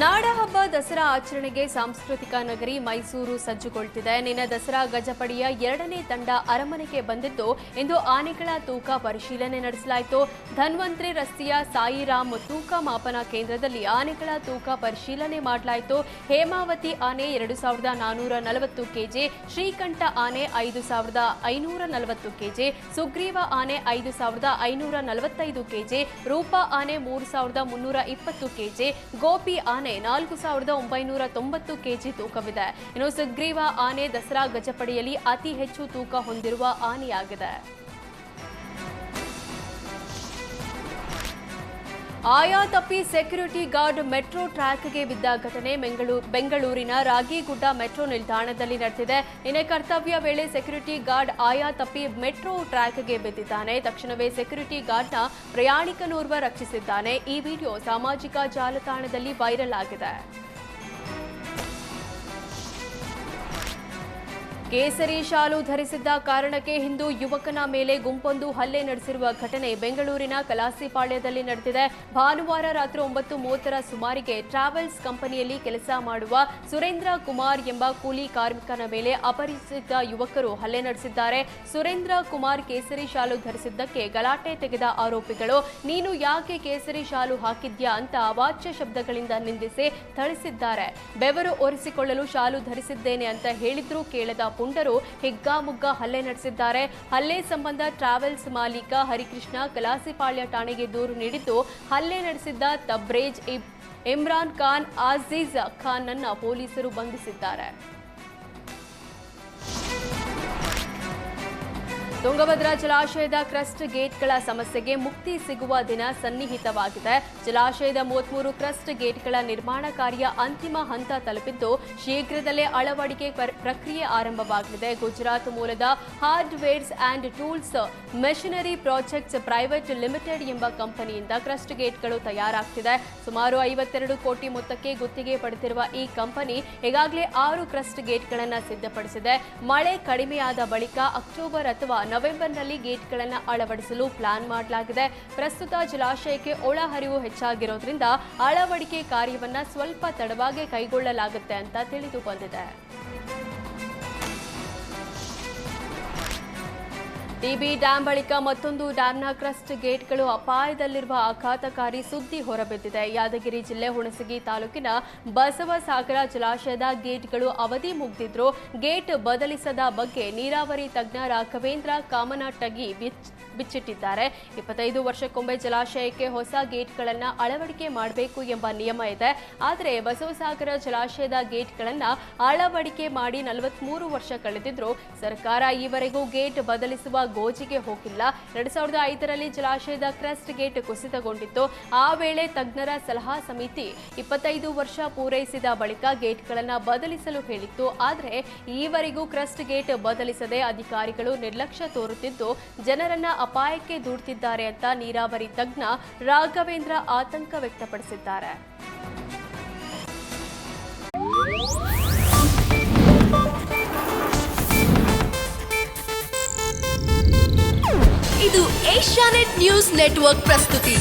ನಾಡಹಬ್ಬ ದಸರಾ ಆಚರಣೆಗೆ ಸಾಂಸ್ಕೃತಿಕ ನಗರಿ ಮೈಸೂರು ಸಜ್ಜುಗೊಳ್ಳುತ್ತಿದೆ. ನಿನ್ನೆ ದಸರಾ ಗಜಪಡೆಯ 2ನೇ ತಂಡ ಅರಮನೆಗೆ ಬಂದಿದ್ದು, ಇಂದು ಆನೆಗಳ ತೂಕ ಪರಿಶೀಲನೆ ನಡೆಸಲಾಯಿತು. ಧನ್ವಂತರಿ ರಸ್ತೆಯ ಸಾಯಿರಾಮ್ ತೂಕ ಮಾಪನ ಕೇಂದ್ರದಲ್ಲಿ ಆನೆಗಳ ತೂಕ ಪರಿಶೀಲನೆ ಮಾಡಲಾಯಿತು. ಹೇಮಾವತಿ ಆನೆ 2440 ಕೆಜಿ, ಶ್ರೀಕಂಠ ಆನೆ 5540 ಕೆಜಿ, ಸುಗ್ರೀವ ಆನೆ 5545 ಕೆಜಿ, ರೂಪಾ ಆನೆ 3320 ಕೆಜಿ, ಗೋಪಿ ಆನೆ 4990 ಕೆಜಿ ತೂಕವಿದೆ. ಇನ್ನು ಸುಗ್ರೀವ ಆನೆ ದಸರಾ ಗಜಪಡೆಯಲ್ಲಿ ಅತಿ ಹೆಚ್ಚು ತೂಕ ಹೊಂದಿರುವ ಆನೆಯಾಗಿದೆ. ಆಯಾ ತಪ್ಪಿ ಸೆಕ್ಯೂರಿಟಿ ಗಾರ್ಡ್ ಮೆಟ್ರೋ ಟ್ರ್ಯಾಕ್ಗೆ ಬಿದ್ದ ಘಟನೆ ಬೆಂಗಳೂರಿನ ರಾಗಿಗುಡ್ಡ ಮೆಟ್ರೋ ನಿಲ್ದಾಣದಲ್ಲಿ ನಡೆದಿದೆ. ನಿನ್ನೆ ಕರ್ತವ್ಯ ವೇಳೆ ಸೆಕ್ಯೂರಿಟಿ ಗಾರ್ಡ್ ಆಯಾ ತಪ್ಪಿ ಮೆಟ್ರೋ ಟ್ರ್ಯಾಕ್ಗೆ ಬಿದ್ದಿದ್ದಾನೆ. ತಕ್ಷಣವೇ ಸೆಕ್ಯೂರಿಟಿ ಗಾರ್ಡ್ನ ಪ್ರಯಾಣಿಕನೋರ್ವ ರಕ್ಷಿಸಿದ್ದಾನೆ. ಈ ವಿಡಿಯೋ ಸಾಮಾಜಿಕ ಜಾಲತಾಣದಲ್ಲಿ ವೈರಲ್ ಆಗಿದೆ. ಕೇಸರಿ ಶಾಲು ಧರಿಸಿದ್ದ ಕಾರಣಕ್ಕೆ ಹಿಂದೂ ಯುವಕನ ಮೇಲೆ ಗುಂಪೊಂದು ಹಲ್ಲೆ ನಡೆಸಿರುವ ಘಟನೆ ಬೆಂಗಳೂರಿನ ಕಲಾಸಿಪಾಳ್ಯದಲ್ಲಿ ನಡೆದಿದೆ. ಭಾನುವಾರ ರಾತ್ರಿ 9:30 ಸುಮಾರಿಗೆ ಟ್ರಾವೆಲ್ಸ್ ಕಂಪನಿಯಲ್ಲಿ ಕೆಲಸ ಮಾಡುವ ಸುರೇಂದ್ರ ಕುಮಾರ್ ಎಂಬ ಕೂಲಿ ಕಾರ್ಮಿಕನ ಮೇಲೆ ಅಪರಿಚಿತ ಯುವಕರು ಹಲ್ಲೆ ನಡೆಸಿದ್ದಾರೆ. ಸುರೇಂದ್ರ ಕುಮಾರ್ ಕೇಸರಿ ಶಾಲು ಧರಿಸಿದ್ದಕ್ಕೆ ಗಲಾಟೆ ತೆಗೆದ ಆರೋಪಿಗಳು, ನೀನು ಯಾಕೆ ಕೇಸರಿ ಶಾಲು ಹಾಕಿದ್ಯಾ ಅಂತ ಅವಾಚ್ಯ ಶಬ್ದಗಳಿಂದ ನಿಂದಿಸಿ ಥಳಿಸಿದ್ದಾರೆ. ಬೆವರು ಒರೆಸಿಕೊಳ್ಳಲು ಶಾಲು ಧರಿಸಿದ್ದೇನೆ ಅಂತ ಹೇಳಿದ್ರೂ ಕೇಳದ ಪುಂಡರು ಹಿಗ್ಗಾಮುಗ್ಗಾ ಹಲ್ಲೆ ನಡೆಸಿದ್ದಾರೆ. ಹಲ್ಲೆ ಸಂಬಂಧ ಟ್ರಾವೆಲ್ಸ್ ಮಾಲೀಕ ಹರಿಕೃಷ್ಣ ಕಲಾಸಿಪಾಳ್ಯ ಠಾಣೆಗೆ ದೂರು ನೀಡಿದ್ದು, ಹಲ್ಲೆ ನಡೆಸಿದ್ದ ತಬ್ರೇಜ್ ಇಮ್ರಾನ್ ಖಾನ್ ಅಜೀಜ್ ಖಾನ್ ಅನ್ನು ಪೊಲೀಸರು ಬಂಧಿಸಿದ್ದಾರೆ. ತುಂಗಭದ್ರಾ ಜಲಾಶಯದ ಕ್ರಸ್ಟ್ ಗೇಟ್ಗಳ ಸಮಸ್ಯೆಗೆ ಮುಕ್ತಿ ಸಿಗುವ ದಿನ ಸನ್ನಿಹಿತವಾಗಿದೆ. ಜಲಾಶಯದ 33 ಕ್ರಸ್ಟ್ ಗೇಟ್ಗಳ ನಿರ್ಮಾಣ ಕಾರ್ಯ ಅಂತಿಮ ಹಂತ ತಲುಪಿದ್ದು, ಶೀಘ್ರದಲ್ಲೇ ಅಳವಡಿಕೆ ಪ್ರಕ್ರಿಯೆ ಆರಂಭವಾಗಲಿದೆ. ಗುಜರಾತ್ ಮೂಲದ hardwares and tools machinery projects private limited ಎಂಬ ಕಂಪನಿಯಿಂದ ಕ್ರಸ್ಟ್ ಗೇಟ್ಗಳು ತಯಾರಾಗ್ತಿದೆ. ಸುಮಾರು 52 ಕೋಟಿ ಮೊತ್ತಕ್ಕೆ ಗುತ್ತಿಗೆ ಪಡೆದಿರುವ ಈ ಕಂಪನಿ ಈಗಾಗಲೇ 6 ಕ್ರಸ್ಟ್ ಗೇಟ್ಗಳನ್ನು ಸಿದ್ಧಪಡಿಸಿದೆ. ಮಳೆ ಕಡಿಮೆಯಾದ ಬಳಿಕ ಅಕ್ಟೋಬರ್ ಅಥವಾ ನವೆಂಬರ್ನಲ್ಲಿ ಗೇಟ್ಗಳನ್ನು ಅಳವಡಿಸಲು ಪ್ಲಾನ್ ಮಾಡಲಾಗಿದೆ. ಪ್ರಸ್ತುತ ಜಲಾಶಯಕ್ಕೆ ಒಳಹರಿವು ಹೆಚ್ಚಾಗಿರೋದ್ರಿಂದ ಅಳವಡಿಕೆ ಕಾರ್ಯವನ್ನು ಸ್ವಲ್ಪ ತಡವಾಗಿ ಕೈಗೊಳ್ಳಲಾಗುತ್ತೆ ಅಂತ ತಿಳಿದು ಬಂದಿದೆ. ಟಿಬಿ ಡ್ಯಾಂ ಬಳಿಕ ಮತ್ತೊಂದು ಡ್ಯಾಂನ ಕ್ರಸ್ಟ್ ಗೇಟ್ಗಳು ಅಪಾಯದಲ್ಲಿರುವ ಆಘಾತಕಾರಿ ಸುದ್ದಿ ಹೊರಬಿದ್ದಿದೆ. ಯಾದಗಿರಿ ಜಿಲ್ಲೆ ಹುಣಸಗಿ ತಾಲೂಕಿನ ಬಸವಸಾಗರ ಜಲಾಶಯದ ಗೇಟ್ಗಳು ಅವಧಿ ಮುಗಿದಿದ್ರು ಗೇಟ್ ಬದಲಿಸದ ಬಗ್ಗೆ ನೀರಾವರಿ ತಜ್ಞ ರಾಘವೇಂದ್ರ ಕಾಮನಟಗಿ ಬಿಚ್ಚಿಟ್ಟಿದ್ದಾರೆ. 25 ವರ್ಷಕ್ಕೊಮ್ಮೆ ಜಲಾಶಯಕ್ಕೆ ಹೊಸ ಗೇಟ್ಗಳನ್ನು ಅಳವಡಿಕೆ ಮಾಡಬೇಕು ಎಂಬ ನಿಯಮ ಇದೆ. ಆದರೆ ಬಸವಸಾಗರ ಜಲಾಶಯದ ಗೇಟ್ಗಳನ್ನು ಅಳವಡಿಕೆ ಮಾಡಿ 43 ವರ್ಷ ಕಳೆದಿದ್ರು ಸರ್ಕಾರ ಈವರೆಗೂ ಗೇಟ್ ಬದಲಿಸುವ ಗೋಜಿಗೆ ಹೋಗಿಲ್ಲ. 2005ರಲ್ಲಿ ಜಲಾಶಯದ ಕ್ರಸ್ಟ್ ಗೇಟ್ ಕುಸಿತಗೊಂಡಿತ್ತು. ಆ ವೇಳೆ ತಜ್ಞರ ಸಲಹಾ ಸಮಿತಿ 25 ವರ್ಷ ಪೂರೈಸಿದ ಬಳಿಕ ಗೇಟ್ಗಳನ್ನು ಬದಲಿಸಲು ಹೇಳಿತ್ತು. ಆದರೆ ಈವರೆಗೂ ಕ್ರಸ್ಟ್ ಗೇಟ್ ಬದಲಿಸದೆ ಅಧಿಕಾರಿಗಳು ನಿರ್ಲಕ್ಷ್ಯ ತೋರುತ್ತಿದ್ದು ಜನರನ್ನ ಅಪಾಯಕ್ಕೆ ದೂಡ್ತಿದ್ದಾರೆ ಅಂತ ನೀರಾವರಿ ತಜ್ಞ ರಾಘವೇಂದ್ರ ಆತಂಕ ವ್ಯಕ್ತಪಡಿಸಿದ್ದಾರೆ. ಇದು ಏಷ್ಯಾನೆಟ್ ನ್ಯೂಸ್ ನೆಟ್ವರ್ಕ್ ಪ್ರಸ್ತುತಿ.